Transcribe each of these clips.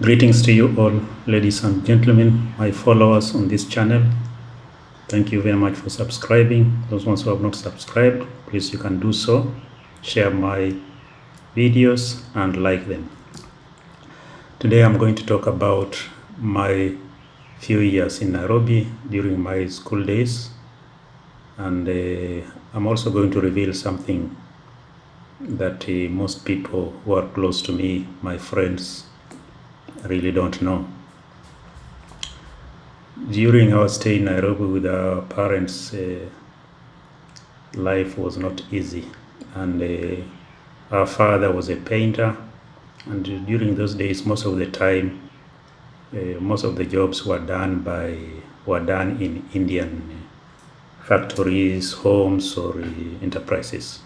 Greetings to you all, ladies and gentlemen, my followers on this channel. Thank you very much for subscribing. Those ones who have not subscribed, please you can do so. Share my videos and like them. Today I'm going to talk about my few years in Nairobi during my school days, and I'm also going to reveal something that most people who are close to me, my friends, really don't know. During our stay in Nairobi with our parents, life was not easy, and our father was a painter, and during those days, most of the time, most of the jobs were done in Indian factories, homes, or enterprises,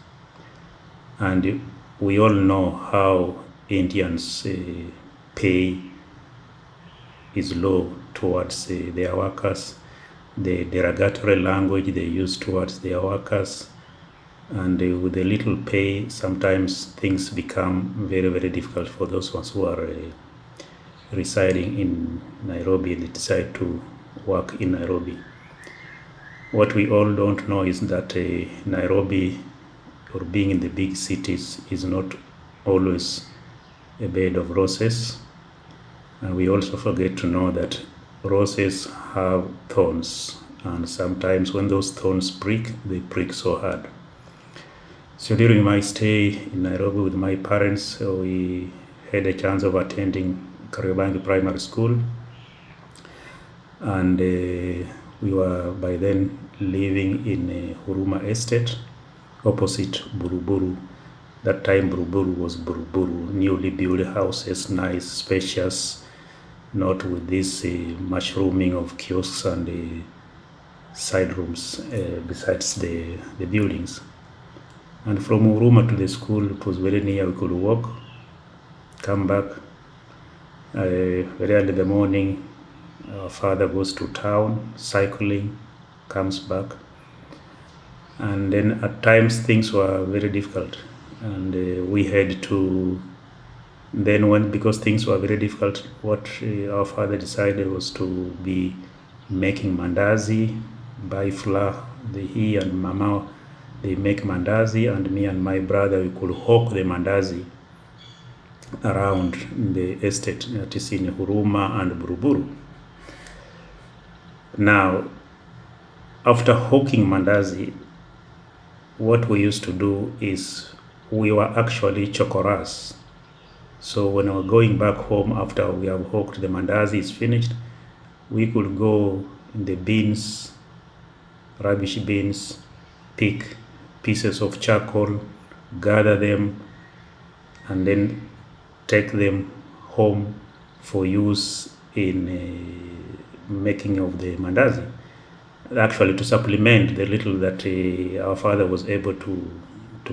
and we all know how Indians pay is low towards their workers, the derogatory language they use towards their workers, and with a little pay, sometimes things become very, very difficult for those ones who are residing in Nairobi and they decide to work in Nairobi. What we all don't know is that Nairobi, or being in the big cities, is not always a bed of roses. And we also forget to know that roses have thorns, and sometimes when those thorns prick, they prick so hard. So during my stay in Nairobi with my parents, we had a chance of attending Kariobangi Primary School, and we were by then living in Huruma Estate, opposite Buruburu. That time Buruburu was Buruburu, newly built houses, nice, spacious, not with this mushrooming of kiosks and side rooms besides the buildings. And from Huruma to the school, it was very near. We could walk, come back. Very early in the morning, our father goes to town, cycling, comes back. And then at times things were very difficult. And we had to, because things were very difficult, what our father decided was to be making mandazi, buy flour. He and mama, they make mandazi, and me and my brother, we could hawk the mandazi around the estate, that is in Huruma and Buruburu. Now, after hawking mandazi, what we used to do is we were actually chokoras. So when we were going back home after we have hawked the mandazi is finished, we could go in the bins, rubbish bins, pick pieces of charcoal, gather them, and then take them home for use in making of the mandazi. Actually, to supplement the little that our father was able to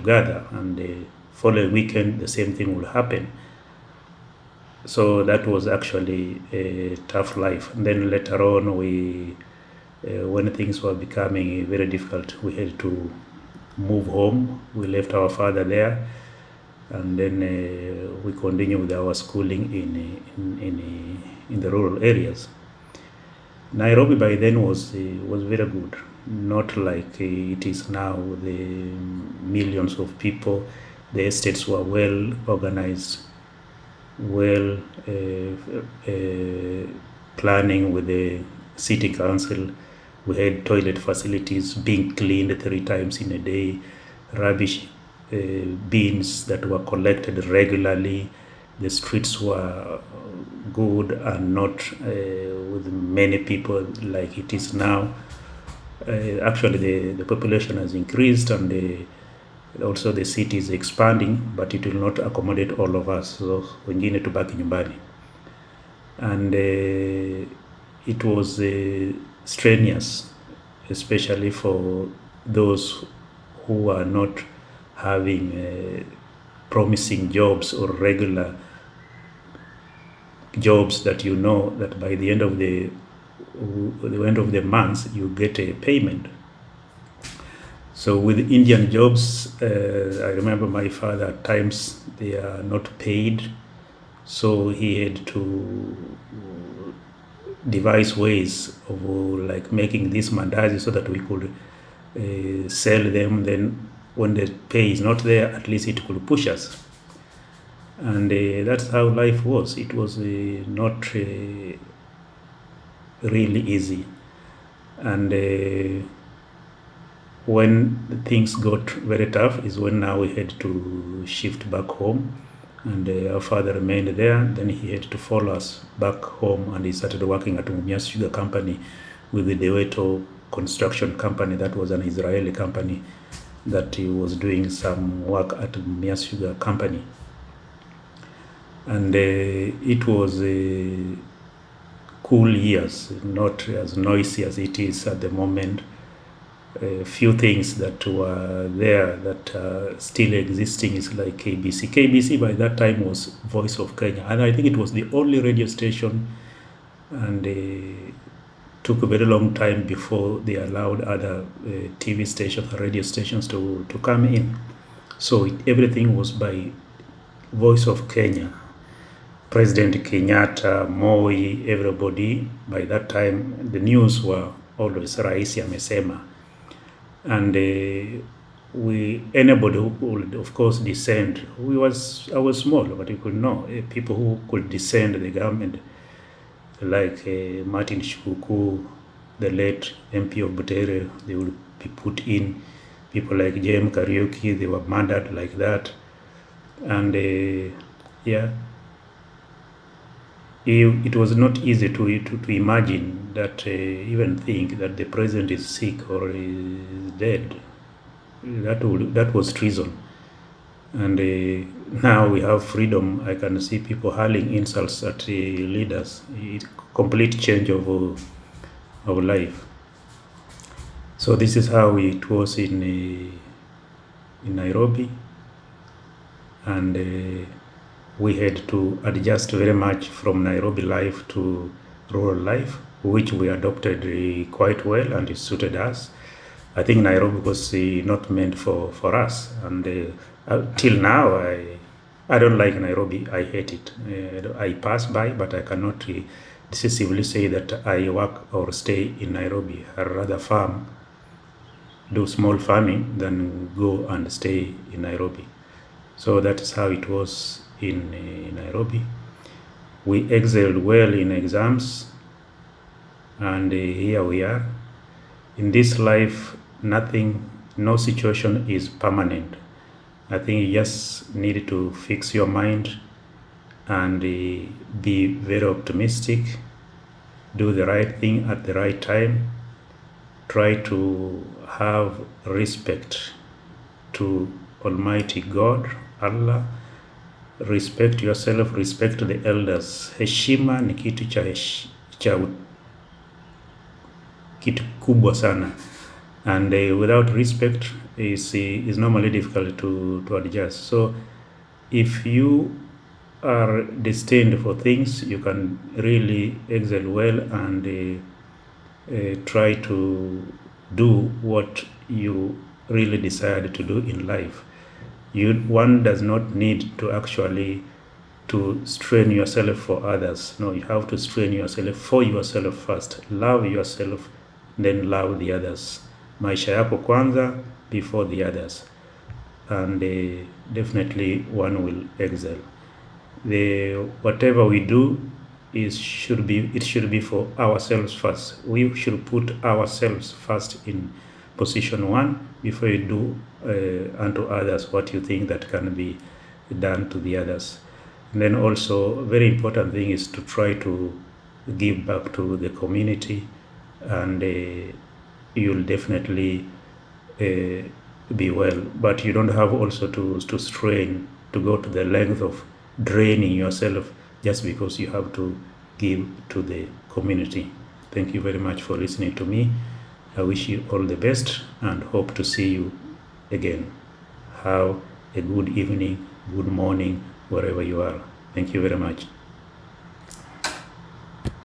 gather, and the following weekend the same thing will happen. So that was actually a tough life. And then later on, when things were becoming very difficult, we had to move home. We left our father there, and then we continued with our schooling in the rural areas. Nairobi by then was very good, not like it is now with the millions of people. The estates were well organized, well planning with the city council. We had toilet facilities being cleaned 3 times in a day, rubbish bins that were collected regularly. The streets were good and not with many people like it is now. Actually, the population has increased, and also the city is expanding, but it will not accommodate all of us. So wengine tubaki nyumbani. And it was strenuous, especially for those who are not having promising jobs or regular jobs that you know that by the end of the month you get a payment. So with Indian jobs, I remember my father at times they are not paid. So he had to devise ways of like making these mandazi so that we could sell them. Then when the pay is not there, at least it could push us. And that's how life was. It was not really easy. And when things got very tough is when now we had to shift back home, and our father remained there. Then he had to follow us back home, and he started working at Mumias Sugar Company with the Deweto Construction Company. That was an Israeli company that he was doing some work at Mumias Sugar Company. And it was cool years, not as noisy as it is at the moment. A few things that were there that are still existing is like KBC. KBC by that time was Voice of Kenya, and I think it was the only radio station, and took a very long time before they allowed other TV stations, radio stations to come in. So everything was by Voice of Kenya. President Kenyatta, Moi, everybody, by that time, the news were always Raisi amesema. And anybody who could, of course, dissent. I was small, but you could know people who could dissent the government, like Martin Shikuku, the late MP of Butere, they would be put in. People like Jem Kariuki, they were murdered like that. And yeah, it was not easy to imagine that, even think that the president is sick or is dead. That was treason. And now we have freedom. I can see people hurling insults at leaders. Complete change of life. So this is how it was in Nairobi, and we had to adjust very much from Nairobi life to rural life, which we adopted quite well, and it suited us. I think Nairobi was not meant for us, and till now I don't like Nairobi. I hate it. I pass by, but I cannot decisively say that I work or stay in Nairobi. I'd rather farm, do small farming than go and stay in Nairobi. So that is how it was in Nairobi. We excelled well in exams, and here we are. In this life, no situation is permanent. I think you just need to fix your mind and be very optimistic, do the right thing at the right time, try to have respect to Almighty God, Allah, respect yourself, respect the elders. Heshima ni kitu cha kitu kubwa sana, and without respect is normally difficult to adjust. So if you are destined for things, you can really excel well and try to do what you really decided to do in life. One does not need to actually to strain yourself for others. No, you have to strain yourself for yourself first. Love yourself, then love the others. Maisha yako kwanza before the others, and definitely one will excel. Whatever we do should be for ourselves first. We should put ourselves first in position one before you do unto others what you think that can be done to the others. And then also, very important thing is to try to give back to the community, and you'll definitely be well. But you don't have also to strain, to go to the length of draining yourself just because you have to give to the community. Thank you very much for listening to me. I wish you all the best and hope to see you again. Have a good evening, good morning, wherever you are. Thank you very much.